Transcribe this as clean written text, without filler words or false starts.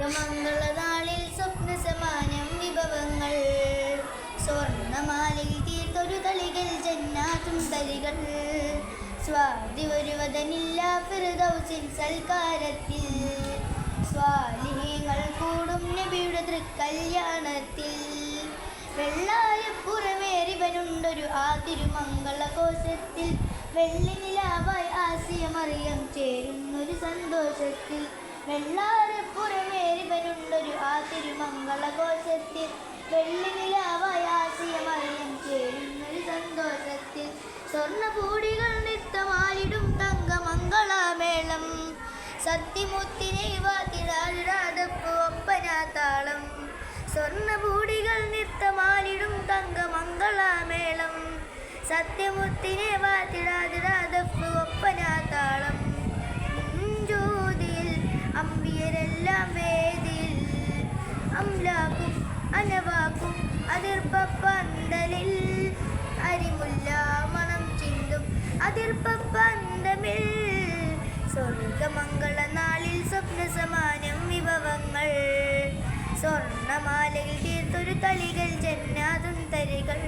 സ്വർഗമംഗളനാളിൽ സ്വപ്ന സമാനം വിഭവങ്ങൾ സ്വർണമാലയിൽ തീർത്തൊരു തളികൾ ജന്നാത്തും തരികൾ സ്വാതി ഒരുവതനില്ല ഫിർദൗസിൻ സൽക്കാരത്തിൽ സ്വാലിഹീങ്ങൾ കൂടും നബിയുടെ തൃക്കല്യാണത്തിൽ വെള്ളായപ്പുറമേറിവനുണ്ടൊരു ആ തിരുമംഗളകോശത്തിൽ വെള്ളി നിലാവായി ആസിയ മറിയം ചേരുന്നൊരു സന്തോഷത്തിൽ വെള്ളാരപ്പുറമേറിവനുണ്ടൊരു ആ തിരുമംഗളകോശത്തിൽ വെള്ളി നിലാവായി ആസിയ മറിയം ചേരുന്നൊരു സന്തോഷത്തിൽ സ്വർണ്ണപൂടികൾ നൃത്തമാലിടും തങ്കമംഗളമേളം സത്യമുത്തിനെ വാതിടാതിടാതപ്പു ഒപ്പനാത്താളം സ്വർണ്ണപൂടികൾ നൃത്തമാലിടും തങ്കമംഗളമേളം സത്യമുത്തിനെ വാതിടാതിടാതപ്പു ഒപ്പനാത്താളം ജ്യോതിയിൽ അമ്പിയരെല്ലാം വേദിയിൽ അംലാക്കും അനവാക്കും അതിർപ്പന്തലിൽ അരിമുല്ല മണം ചിന്തും അതിർപ്പന്തമിൽ സ്വർഗമംഗളനാളിൽ സ്വപ്ന സമാനം വിഭവങ്ങൾ സ്വർണമാലയിൽ തീർത്തൊരു തളികൾ ജന്നാതും തരികൾ